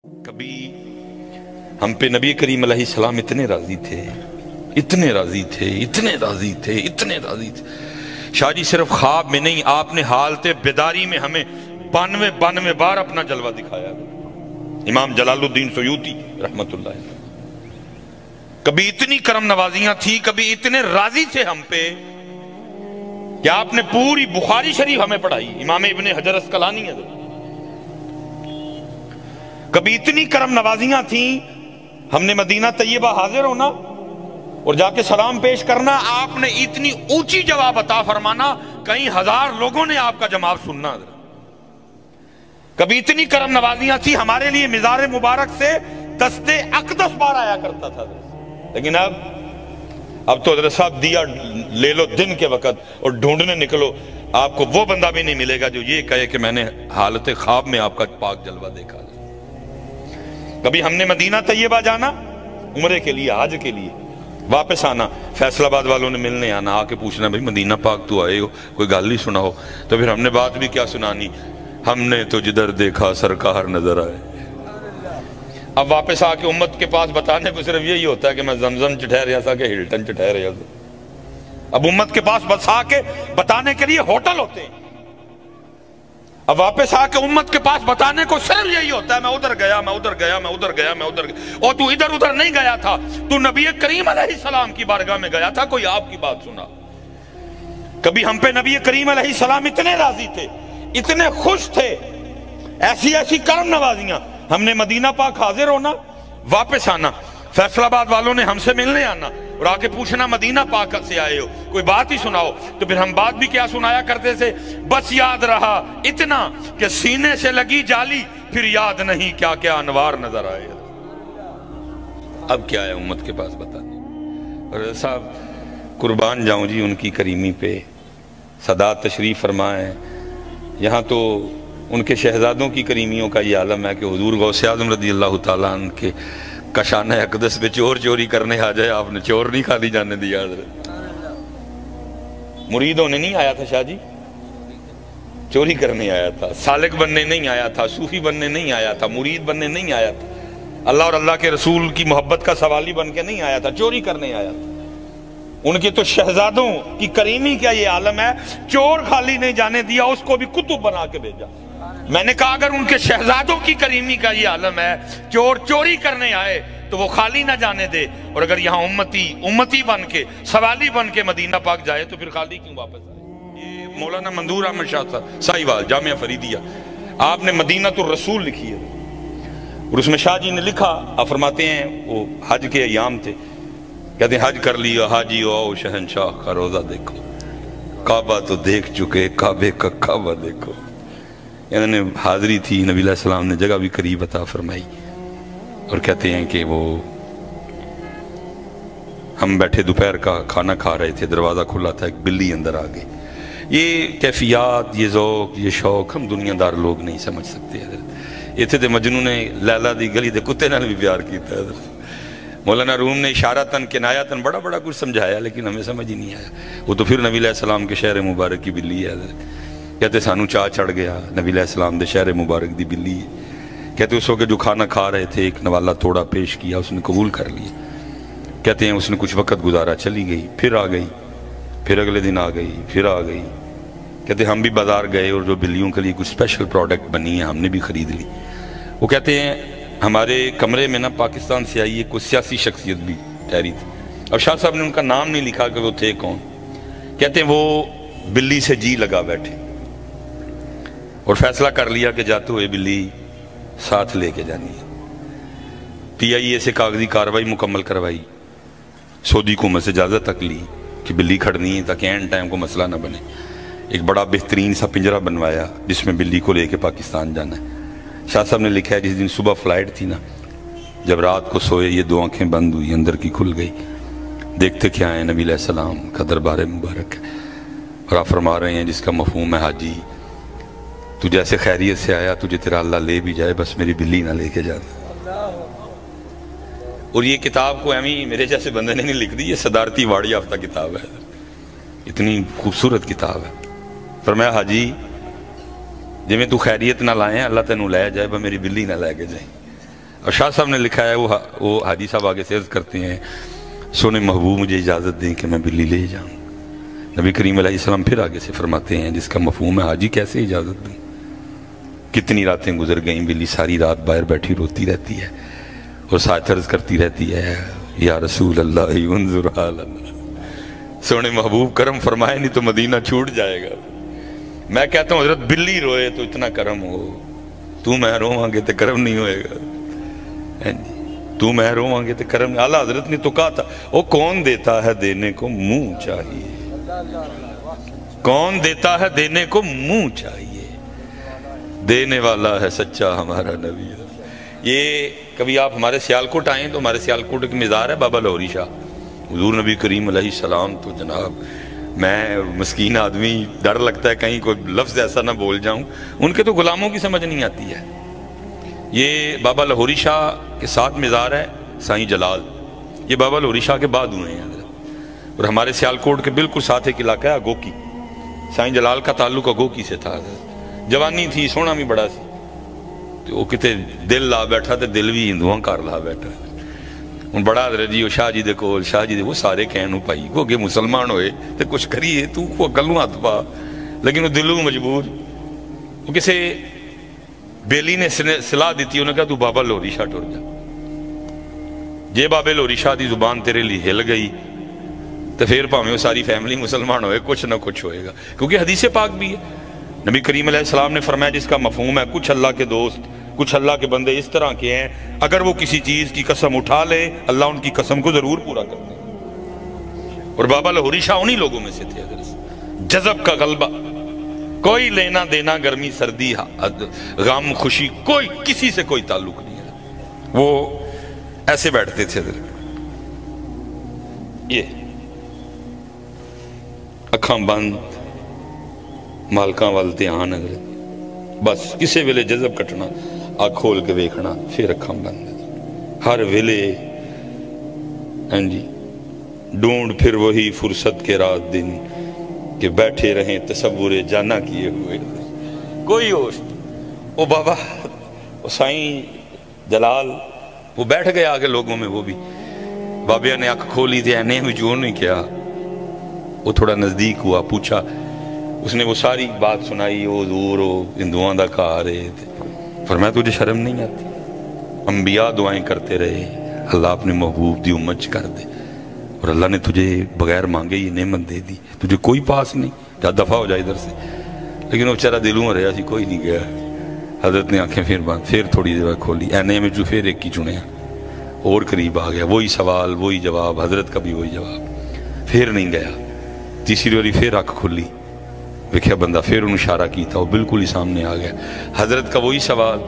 کبھی ہم پہ نبی کریم علیہ السلام اتنے راضی تھے، اتنے راضی تھے، اتنے راضی تھے، اتنے راضی تھے، شاہ جی صرف خواب میں نہیں، آپ نے حالت بیداری میں ہمیں 92 بار اپنا جلوہ دکھایا۔ امام جلال الدین سیوطی رحمت اللہ علیہ، کبھی اتنی کرم نوازیاں تھی، کبھی اتنے راضی تھے ہم پہ کہ آپ نے پوری بخاری شریف ہمیں پڑھائی۔ امام ابن حجر اسقلانی ہے، کبھی اتنی کرم نوازیاں تھیں، ہم نے مدینہ طیبہ حاضر ہونا اور جا کے سلام پیش کرنا، آپ نے اتنی اونچی جواب عطا فرمانا، کئی ہزار لوگوں نے آپ کا جواب سننا۔ کبھی اتنی کرم نوازیاں تھیں، ہمارے لیے مزار مبارک سے دست اقدس بار آیا کرتا تھا، لیکن اب تو حضرت صاحب دیا لے لو دن کے وقت اور ڈھونڈنے نکلو، آپ کو وہ بندہ بھی نہیں ملے گا جو یہ کہے کہ میں نے حالت خواب میں آپ کا پاک جلوہ دیکھا۔ کبھی ہم نے مدینہ طیبہ جانا عمرے کے لیے، حج کے لیے، واپس آنا، فیصل آباد والوں نے ملنے آنا، آ کے پوچھنا بھائی مدینہ پاک تو آئے ہو، کوئی گل نہیں سنا ہو، تو پھر ہم نے بات بھی کیا سنانی، ہم نے تو جدھر دیکھا سرکار نظر آئے۔ اب واپس آ کے امت کے پاس بتانے کو صرف یہی ہوتا ہے کہ میں زمزم چٹھہ رہا تھا کہ ہلٹن چٹھہ رہا تھا۔ اب امت کے پاس بس آ کے بتانے کے لیے ہوٹل ہوتے ہیں، اب واپس آ کے امت کے پاس بتانے کو صرف یہی ہوتا ہے میں ادھر گیا، میں ادھر گیا، میں ادھر گیا، میں ادھر گیا۔ اور تو ادھر ادھر نہیں گیا تھا، تو نبی کریم علیہ السلام کی بارگاہ میں گیا تھا، کوئی آپ کی بات سنا۔ کبھی ہم پہ نبی کریم علیہ السلام اتنے راضی تھے، اتنے خوش تھے، ایسی ایسی کرم نوازیاں، ہم نے مدینہ پاک حاضر ہونا، واپس آنا، فیصل آباد والوں نے ہم سے ملنے آنا اور آ کے پوچھنا مدینہ پاک سے آئے ہو، کوئی بات ہی سناؤ، تو پھر ہم بات بھی کیا سنایا کرتے تھے، بس یاد رہا اتنا کہ سینے سے لگی جالی، پھر یاد نہیں کیا کیا انوار نظر آئے۔ اب کیا ہے امت کے پاس بتانے، اور صاحب قربان جاؤں جی ان کی کریمی پہ، سادات تشریف فرمائیں، یہاں تو ان کے شہزادوں کی کریمیوں کا یہ عالم ہے کہ حضور غوث اعظم رضی اللہ تعالیٰ عنہ کے کشانہ اقدس پہ چور چوری کرنے آ جائے، آپ نے چور نہیں خالی جانے دیا۔ حضرت مرید ہونے نہیں آیا تھا شاہ جی، چوری کرنے آیا تھا، سالک بننے نہیں آیا تھا، صوفی بننے نہیں آیا تھا، مرید بننے نہیں آیا تھا، اللہ اور اللہ کے رسول کی محبت کا سوالی بن کے نہیں آیا تھا، چوری کرنے آیا تھا۔ ان کے تو شہزادوں کی کریمی کا یہ عالم ہے، چور خالی نہیں جانے دیا، اس کو بھی کتب بنا کے بھیجا۔ میں نے کہا اگر ان کے شہزادوں کی کریمی کا یہ عالم ہے، چور چوری کرنے آئے تو وہ خالی نہ جانے دے، اور اگر یہاں امتی بن کے سوالی بن کے مدینہ پاک جائے تو پھر خالی کیوں واپس آئے۔ یہ مولانا منظور احمد شاہ صاحب سائیوال جامعہ فریدیہ، آپ نے مدینۃ الرسول لکھی ہے، اور اس میں شاہ جی نے لکھا، آپ فرماتے ہیں وہ حج کے ایام تھے، کہتے ہیں حج کر لیا حاجی آؤ شہنشاہ کا روزہ دیکھو، کعبہ تو دیکھ چکے کعبے کا کعبہ دیکھو۔ یعنی حاضری تھی، نبی علیہ السلام نے جگہ بھی قریب عطا فرمائی، اور کہتے ہیں کہ وہ ہم بیٹھے دوپہر کا کھانا کھا رہے تھے، دروازہ کھلا تھا، ایک بلی اندر آ گئی۔ یہ کیفیات، یہ ذوق، یہ شوق ہم دنیا دار لوگ نہیں سمجھ سکتے۔ حضرت یہ تھے مجنون نے لیلا دی گلی دے کتے نال بھی پیار کیتا ہے۔ حضرت مولانا روم نے اشارتاً کنایتاً بڑا کچھ سمجھایا، لیکن ہمیں سمجھ ہی نہیں آیا۔ وہ تو پھر نبی علیہ السلام کے شہر مبارک کی بلی ہے۔ حضرت کہتے سانو چاہ چڑھ گیا، نبی علیہ السلام دے شہر مبارک دی بلی ہے۔ کہتے اس وقت جو کھانا کھا رہے تھے، ایک نوالا توڑا پیش کیا، اس نے قبول کر لیا۔ کہتے ہیں اس نے کچھ وقت گزارا، چلی گئی، پھر آ گئی، پھر اگلے دن آ گئی، پھر آ گئی۔ کہتے ہم بھی بازار گئے اور جو بلیوں کے لیے کچھ اسپیشل پروڈکٹ بنی ہے ہم نے بھی خرید لی۔ وہ کہتے ہیں ہمارے کمرے میں نا پاکستان سے آئی ایک سیاسی شخصیت بھی ٹھہری تھی، اور شاہ صاحب نے ان کا نام نہیں لکھا کہ وہ تھے کون۔ کہتے ہیں وہ بلی سے جی لگا بیٹھے اور فیصلہ کر لیا کہ جاتے ہوئے بلی ساتھ لے کے جانی ہے۔ پی آئی اے سے کاغذی کاروائی مکمل کروائی، سعودی حکومت سے اجازت تک لی کہ بلی کھڑنی ہے تاکہ اینڈ ٹائم کو مسئلہ نہ بنے۔ ایک بڑا بہترین سا پنجرہ بنوایا جس میں بلی کو لے کے پاکستان جانا ہے۔ شاہ صاحب نے لکھا ہے جس دن صبح فلائٹ تھی نا، جب رات کو سوئے یہ دو آنکھیں بند ہوئی، اندر کی کھل گئی، دیکھتے کیا ہیں نبی علیہ السلام کا دربار مبارک ہے، اور آپ فرما رہے ہیں جس کا مفہوم ہے حاجی تو جیسے خیریت سے آیا، تجھے تیرا اللہ لے بھی جائے، بس میری بلی نہ لے کے جانا۔ اور یہ کتاب کو ایمی میرے جیسے بندے نے نہیں لکھ دی، یہ صدارتی واڑ یافتہ کتاب ہے، اتنی خوبصورت کتاب ہے۔ فرمایا حاجی جی میں تو خیریت نہ لائیں، اللہ تینوں لے جائے، بس میری بلی نہ لے کے جائیں۔ اور شاہ صاحب نے لکھا ہے, وہ حاجی صاحب آگے سے عرض کرتے ہیں, سونے محبوب مجھے اجازت دیں کہ میں بلی لے جاؤں. نبی کریم علیہ السلام پھر آگے سے فرماتے ہیں جس کا مفہوم ہے حاجی کیسے اجازت دوں. کتنی راتیں گزر گئیں, بلی ساری رات باہر بیٹھی روتی رہتی ہے اور ساتھ عرض کرتی رہتی ہے یا رسول اللہ انظر حال اللہ, سونے محبوب کرم فرمائے نہیں تو مدینہ چھوٹ جائے گا. میں کہتا ہوں حضرت بلی روئے تو اتنا کرم ہو, تو میں رواں گے تو کرم نہیں ہوئے گا. تو میں رواں گے تو کرم نہیں. اعلیٰ حضرت نے تو کہا تھا وہ کون دیتا ہے دینے کو منہ چاہیے, کون دیتا ہے دینے کو منہ چاہیے, دینے والا ہے سچا ہمارا نبی. یہ کبھی آپ ہمارے سیالکوٹ آئیں تو ہمارے سیالکوٹ ایک مزار ہے بابا لاہوری شاہ. حضور نبی کریم علیہ السلام تو جناب, میں مسکین آدمی ڈر لگتا ہے کہیں کوئی لفظ ایسا نہ بول جاؤں, ان کے تو غلاموں کی سمجھ نہیں آتی ہے. یہ بابا لاہوری شاہ کے ساتھ مزار ہے سائیں جلال, یہ بابا لاہوری شاہ کے بعد ہوئے ہیں. اور ہمارے سیالکوٹ کے بالکل ساتھ ایک علاقہ ہے اگوکی, سائیں جلال کا تعلق اگوکی سے تھا. جوانی تھی, سونا بھی بڑا سی, تو وہ کتے دل لا بیٹھا تے دل بھی ہندوان کار لا بیٹھا. ان بڑا حضرت جی وہ شاہ جی دے کول, شاہ جی دے وہ سارے کہنو پائی کو کہ مسلمان ہوئے تے کچھ کریے, تو کو گلوں ہاتھ پا, لیکن وہ دلوں مجبور. وہ کسے بیلی نے صلاح دیتی, انہوں نے کہا تو بابا لاہوری شاہ ٹر جا, جے بابے لاہوری شاہ دی زبان تیرے لیے ہل گئی تو پھر پاہمیں وہ ساری فیملی مسلمان ہوئے, کچھ نہ کچھ ہوئے گا. کیونکہ حدیث پاک بھی ہے, نبی کریم علیہ السلام نے فرمایا جس کا مفہوم ہے کچھ اللہ کے دوست, کچھ اللہ کے بندے اس طرح کے ہیں, اگر وہ کسی چیز کی قسم اٹھا لے اللہ ان کی قسم کو ضرور پورا کرتے ہیں. اور بابا لاہوری شاہ انہی لوگوں میں سے تھے. جذب کا غلبہ, کوئی لینا دینا, گرمی سردی, غم خوشی, کوئی کسی سے کوئی تعلق نہیں ہے. وہ ایسے بیٹھتے تھے. یہ اکھاں بند, مالکاں وال دھیان, بس کسے ویلے جذب کٹنا, آنکھ کھول کے ویکھنا, پھر اکھاں بند. ہر ویلے ڈھونڈ پھر وہی فرصت کے رات دن کہ بیٹھے رہیں تصور جانا کیے ہوئے. کوئی ہوش. وہ بابا وہ سائیں جلال وہ بیٹھ گئے آگے لوگوں میں. وہ بھی بابیا نے آنکھ کھولی تھی, اینے میں جو نہیں کیا. وہ تھوڑا نزدیک ہوا, پوچھا, اس نے وہ ساری بات سنائی. وہ حضور وہ ہندوؤں دا کہا رہے تھے. فرمایا تجھے شرم نہیں آتی؟ انبیاء دعائیں کرتے رہے اللہ اپنے محبوب دی امت کر دے, اور اللہ نے تجھے بغیر مانگے یہ نعمت دے دی, تجھے کوئی پاس نہیں, جا دفع ہو جائے ادھر سے. لیکن وہ بیچارہ دلوں میں رہا سی, کوئی نہیں گیا. حضرت نے آنکھیں پھر باندھ, پھر تھوڑی دیر کھولی, اینے میں جو پھر ایک کی چنیا, اور قریب آ گیا. وہی سوال وہی جواب, حضرت کا بھی وہی جواب. پھر نہیں گیا. تیسری باری پھر آنکھ کھلی, ویکھیا بندہ, پھر انہوں اشارہ کی تھا, وہ بالکل ہی سامنے آ گیا. حضرت کا وہی سوال,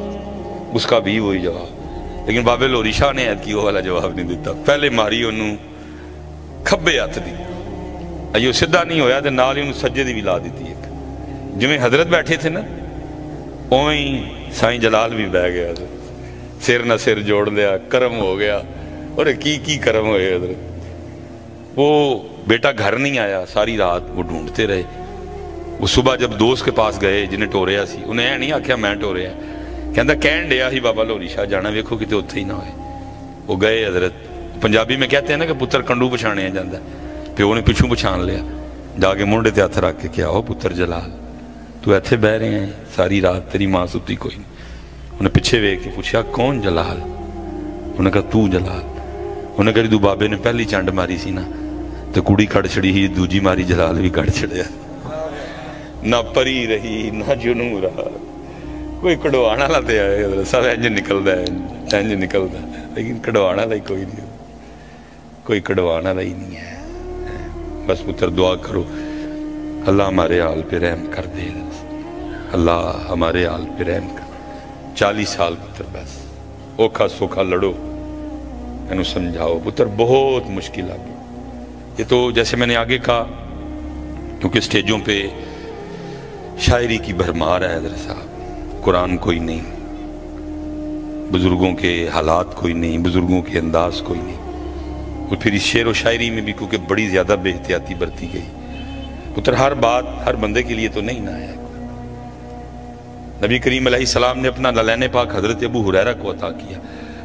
اس کا بھی وہی جواب. لیکن بابے لاہوری شاہ نے عید کی وہ والا جواب نہیں دیتا. پہلے ماری انہوں کھبے ہاتھ دی, ایو سدھا نہیں ہویا تے نال ہی انہوں سجدے دی بھی لا دیتی. ایک جویں حضرت بیٹھے تھے نا, اوہیں سائیں جلال بھی بہ گیا, سر نہ سر جوڑ لیا, کرم ہو گیا. اور کی کرم ہوئے حضرت. وہ بیٹا گھر نہیں آیا, ساری رات وہ ڈھونڈتے رہے. وہ صبح جب دوست کے پاس گئے جنہیں ٹوریا سی, انہیں اے نہیں آکھیا میں ٹوریا, کہندا کہن ڈیا ہی بابا لاہوری شاہ جانا, ویکھو کتے اتھے ہی نہ ہوئے. وہ گئے. حضرت پنجابی میں کہتے ہیں نا کہ پتر کنڈو پچھانے جاندہ, پیو نے پچھوں پچھان لیا, جا کے منڈے تے ہاتھ رکھ کے کیا ہو پتر جلال, تو ایتھے بہ رہے ہیں ساری رات, تیری ماں ستی کوئی نہیں. انہیں پیچھے ویکھ کے پوچھا کون جلال؟ انہیں کہا تو جلال. انہیں کہا تو بابے نے پہلی چانڈ ماری سی نا, تو کڑی کڑ چھڑی ہی, دوجی ماری جلال بھی کڑ چھڑیا. نہ پری رہی نہ جنوں رہا, کوئی کڑوانا لاتے آئے. سب انج نکلتا ہے, انج نکلتا ہے, لیکن کڑوانا لائی کوئی نہیں, کوئی کڑوانا لائی نہیں ہے. بس پتر دعا کرو اللہ ہمارے حال پہ رحم کر دے, اللہ ہمارے حال پہ رحم کر. 40 سال پتر بس اوکھا سوکھا لڑو, انہوں سمجھاؤ. پتر بہت مشکل آ گئی. یہ تو جیسے میں نے آگے کہا, کیونکہ سٹیجوں پہ شاعری کی بھرمار ہے حضرت صاحب, قرآن کوئی نہیں, بزرگوں کے حالات کوئی نہیں, بزرگوں کے انداز کوئی نہیں. اور پھر اس شعر و شاعری میں بھی کیونکہ بڑی زیادہ بے احتیاطی برتی گئی. پتر ہر بات ہر بندے کے لیے تو نہیں نہ آیا. نبی کریم علیہ السلام نے اپنا لالین پاک حضرت ابو ہریرہ کو عطا کیا.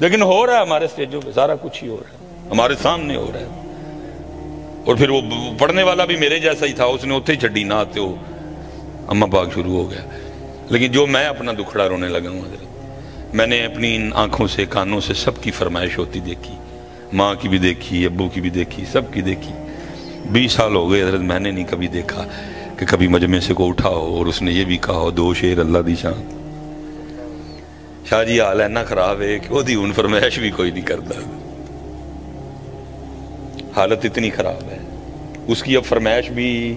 لیکن ہو رہا ہے ہمارے سٹیجوں پہ، سارا کچھ ہی ہو رہا ہے، ہمارے سامنے ہو رہا ہے۔ اور پھر وہ پڑھنے والا بھی میرے جیسا ہی تھا، اس نے اتھے چھڑی نہ آتے ہو اما پاک شروع ہو گیا۔ لیکن جو میں اپنا دکھڑا رونے لگا ہوں حضرت، میں نے اپنی ان آنکھوں سے کانوں سے سب کی فرمائش ہوتی دیکھی، ماں کی بھی دیکھی، ابو کی بھی دیکھی، سب کی دیکھی۔ 20 سال ہو گئے حضرت، میں نے نہیں کبھی دیکھا کہ کبھی مجمع سے کو اٹھا ہو اور اس نے یہ بھی کہا ہو 2 شیر اللہ دی شان۔ شاہ جی حال اینا خراب ہے کہ وہ دی ان فرمائش بھی کوئی نہیں کرتا، حالت اتنی خراب ہے، اس کی اب فرمائش بھی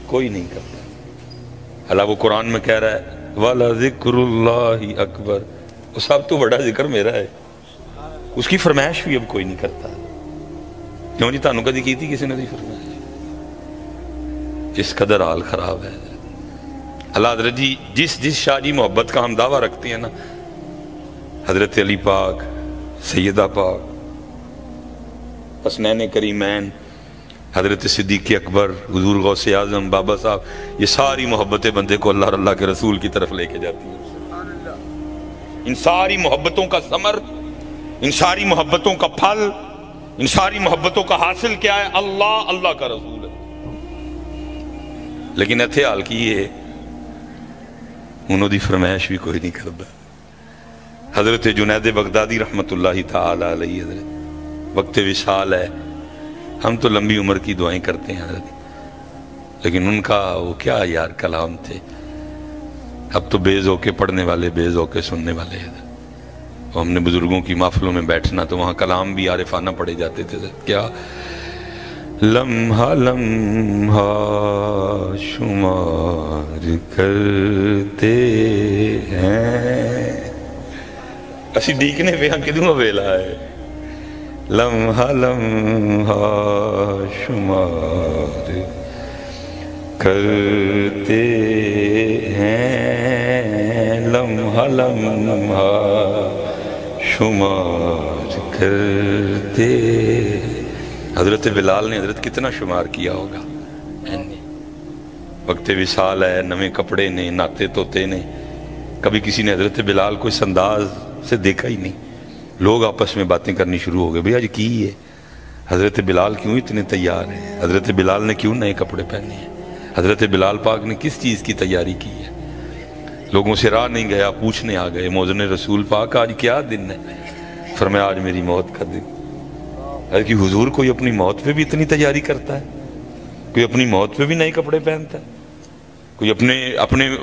کوئی نہیں کرتا۔ اللہ وہ قرآن میں کہہ رہا ہے وَلَذِكْرُ اللَّهِ أَكْبَرُ، وہ سب تو بڑا ذکر میرا ہے، اس کی فرمائش بھی اب کوئی نہیں کرتا۔ کیوں جی تانوں کدی کی تھی کسی نے دی فرمائش؟ اس قدر حال خراب ہے۔ اللہ حضرت جی جس شاہ جی محبت کا ہم دعویٰ رکھتے ہیں نا، حضرت علی پاک، سیدہ پاک، حسنین کریمین، حضرت صدیق اکبر، حضور غوث اعظم، بابا صاحب، یہ ساری محبتیں بندے کو اللہ کے رسول کی طرف لے کے جاتی ہیں۔ ان ساری محبتوں کا ثمر، ان ساری محبتوں کا پھل، ان ساری محبتوں کا حاصل کیا ہے؟ اللہ کا رسول ہے۔ لیکن ایتھے حال کی یہ انہوں دی فرمائش بھی کوئی نہیں کرتا۔ حضرت جنید بغدادی رحمت اللہ تعالی علیہ حضرت، وقت وصال ہے، ہم تو لمبی عمر کی دعائیں کرتے ہیں حضرت، لیکن ان کا وہ کیا یار کلام تھے۔ اب تو بے ذوقے پڑھنے والے، بے ذوقے سننے والے حضرت۔ ہم نے بزرگوں کی محفلوں میں بیٹھنا تو وہاں کلام بھی عارفانہ پڑھے جاتے تھے حضرت۔ کیا لمحہ لمحہ شمار کرتے ہیں، اسی ڈیکنے پہ ہم کدوں ویلا ہے، لمحہ لمحہ شمار کرتے ہیں، لمحہ لمحہ شمار کرتے۔ حضرت بلال نے حضرت کتنا شمار کیا ہوگا، وقت وصال ہے، نویں کپڑے نے، ناتے توتے نے، کبھی کسی نے حضرت بلال کو اس انداز سے دیکھا ہی نہیں۔ لوگ آپس میں باتیں کرنی شروع ہو گئے، بھئی آج کی ہے حضرت بلال کیوں اتنے تیار ہیں، حضرت بلال نے کیوں نئے کپڑے پہنے ہیں، حضرت بلال پاک نے کس چیز کی تیاری کی ہے۔ لوگوں سے راہ نہیں گیا، پوچھنے آ گئے، موزن رسول پاک آج کیا دن ہے؟ فرمایا آج میری موت کا دن۔ کہ حضور کوئی اپنی موت پہ بھی اتنی تیاری کرتا ہے، کوئی اپنی موت پہ بھی نئے کپڑے پہنتا ہے، کوئی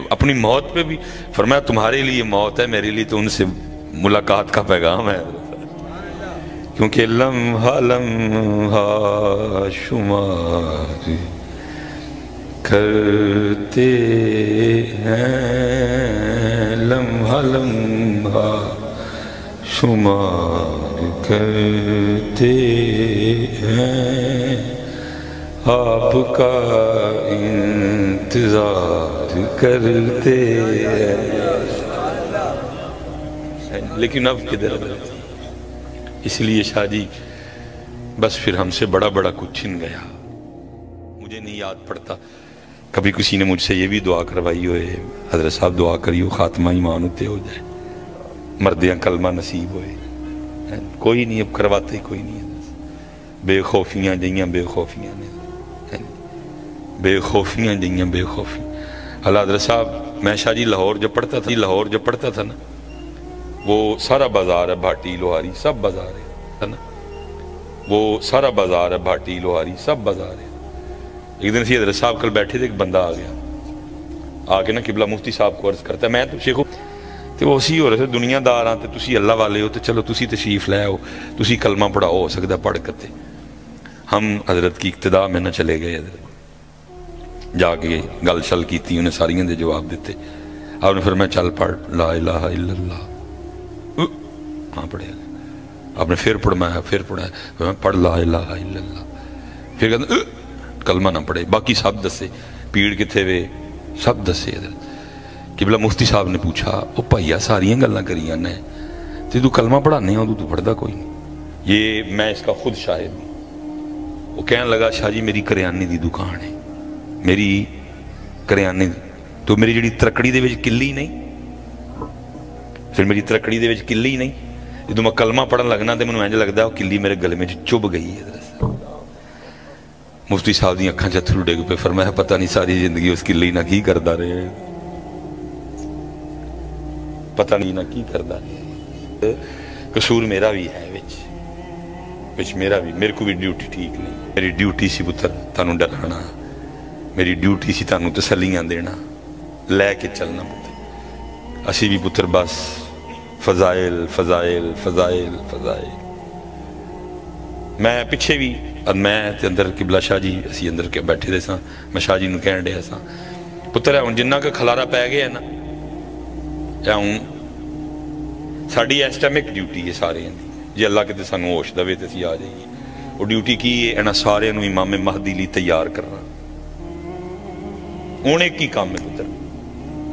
اپنی موت پہ بھی۔ فرمایا تمہارے لیے موت ہے، میرے لیے تو ان سے ملاقات کا پیغام ہے، کیونکہ لمحہ لمحہ شمار کرتے ہیں، لمحہ لمحہ شمار کرتے ہیں، آپ کا انتظار کرتے ہیں۔ لیکن اب کدھر؟ اس لیے شاہ جی بس پھر ہم سے بڑا کچھ چھن گیا۔ مجھے نہیں یاد پڑتا کبھی کسی نے مجھ سے یہ بھی دعا کروائی ہوئے، حضرت صاحب دعا کریو خاتمہ ایمان اتے ہو جائے، مردیاں کلمہ نصیب ہوئے۔ کوئی نہیں، اب کرواتے ہی کوئی نہیں ہے۔ بے خوفیاں جئیاں بے خوفیاں نے، بے خوفیاں جئیاں بے خوفی۔ اللہ حضرت صاحب، میں شاہ جی لاہور جب پڑھتا تھا نا، وہ سارا بازار ہے، بھاٹی لوہاری سب بازار ہے نا، وہ سارا بازار ہے، بھاٹی لوہاری سب بازار ہے۔ ایک دن سی حضرت صاحب کل بیٹھے تھے، ایک بندہ آ گیا، آ کے نا قبلہ مفتی صاحب کو عرض کرتا ہے، میں تو شیخو تو اسی ہو رہے تھے دنیا دار ہاں تے تسی اللہ والے ہو، تو چلو تسی تشریف لے آؤ، تسی کلمہ پڑھاؤ، ہو سکتا پڑھ کرتے۔ ہم حضرت کی اقتداء میں نہ چلے گئے، حضرت جا کے گل شل کی تھی، انہیں ساریاں دے جواب دیتے۔ آپ نے فرمایا چل پڑھ لا الہ الا اللہ، ہاں پڑھے۔ آپ نے پھر پڑھایا، پھر پڑھایا، پڑھ لا الہ الا اللہ، پھر کہتے کلمہ نہ پڑھے، باقی سب دسے، پیڑ کتھے وے سب دسے۔ حضرت قبلہ مفتی صاحب نے پوچھا، او بھائیا ساریاں گلاں کریاں نے تو کلمہ پڑھانے ہوں تو پڑھدا کوئی نہیں۔ یہ میں اس کا خود شاہد ہوں۔ وہ کہنے لگا شاہ جی میری کریانے دی دکان ہے، میری کریانے تو میری جڑی ترکڑی دے وچ کلی نہیں، پھر میری ترکڑی دے وچ کلی نہیں، ਜਦੋਂ ਮੈਂ ਕਲਮਾ ਪੜ੍ਹਨ ਲੱਗਣਾ ਤੇ ਮੈਨੂੰ ਇੰਝ ਲੱਗਦਾ ਉਹ ਕਿੱਲੀ ਮੇਰੇ ਗਲੇ ਵਿੱਚ ਚੁੱਭ ਗਈ ਹੈ। ਮੁਫਤੀ ਸਾਹਿਬ ਦੀਆਂ ਅੱਖਾਂ 'ਚ ਅੱਥਰੂ ਡਿੱਗ ਪਏ। ਫਰਮਾਇਆ ਪਤਾ ਨਹੀਂ ਸਾਰੀ ਜ਼ਿੰਦਗੀ ਉਸ ਕਿੱਲੀ ਨਾਲ ਕੀ ਕਰਦਾ ਰਹੇ, ਪਤਾ ਨਹੀਂ ਨਾ ਕੀ ਕਰਦਾ ਰਿਹਾ। ਕਸੂਰ ਮੇਰਾ ਵੀ ਹੈ ਵਿੱਚ ਮੇਰਾ ਵੀ, ਮੇਰੇ ਕੋਲ ਵੀ ਡਿਊਟੀ ਠੀਕ ਨਹੀਂ। ਮੇਰੀ ਡਿਊਟੀ ਸੀ ਪੁੱਤਰ ਤੁਹਾਨੂੰ ਡਰਾਉਣਾ, ਮੇਰੀ ਡਿਊਟੀ ਸੀ ਤੁਹਾਨੂੰ ਤਸੱਲੀਆਂ ਦੇਣਾ, ਲੈ ਕੇ ਚੱਲਣਾ ਪੁੱਤਰ। ਅਸੀਂ ਵੀ ਪੁੱਤਰ ਬਸ ਫਜ਼ਾਇਲ ਫਜ਼ਾਇਲ ਫਜ਼ਾਇਲ ਫਜ਼ਾਇਲ। ਮੈਂ ਪਿੱਛੇ ਵੀ ਮੈਂ ਤੇ ਅੰਦਰ ਕਿਬਲਾ ਸ਼ਾਹ ਜੀ ਅਸੀਂ ਅੰਦਰ ਕੇ ਬੈਠੇ ਦੇ ਸਾਂ, ਮੈਂ ਸ਼ਾਹ ਜੀ ਨੂੰ ਕਹਿਣ ਡਿਆ ਸਾਂ ਪੁੱਤਰ ਹੁਣ ਜਿੰਨਾ ਕੁ ਖਲਾਰਾ ਪੈ ਗਿਆ ਨਾ ਇਹ ਹੁਣ ਸਾਡੀ ਇਸ ਟਾਈਮ ਇੱਕ ਡਿਊਟੀ ਹੈ ਸਾਰਿਆਂ ਦੀ, ਜੇ ਅੱਲਾ ਕਿਤੇ ਸਾਨੂੰ ਹੋਸ਼ ਦੇਵੇ ਤੇ ਅਸੀਂ ਆ ਜਾਈਏ। ਉਹ ਡਿਊਟੀ ਕੀ ਹੈ? ਇਹਨਾਂ ਸਾਰਿਆਂ ਨੂੰ ਇਮਾਮ ਮਹਦੀ ਲਈ ਤਿਆਰ ਕਰਨਾ। ਹੁਣ ਇੱਕ ਹੀ ਕੰਮ ਹੈ ਪੁੱਤਰ।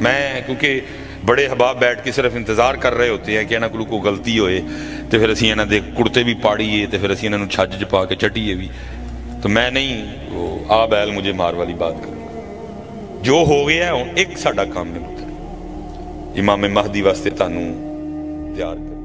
ਮੈਂ ਕਿਉਂਕਿ بڑے احباب بیٹھ کے صرف انتظار کر رہے ہوتے ہیں کہ انہاں کو غلطی ہوئے تو پھر اسی انہاں دے کڑتے بھی پاڑیے تو پھر اسی انہاں نوں چھج چ پا کے چٹیے بھی، تو میں نہیں وہ آ بیل مجھے مار والی بات کروں گا۔ جو ہو گیا ہے ایک ساڈا کام ہے پتر امام مہدی واسطے تانوں تیار کر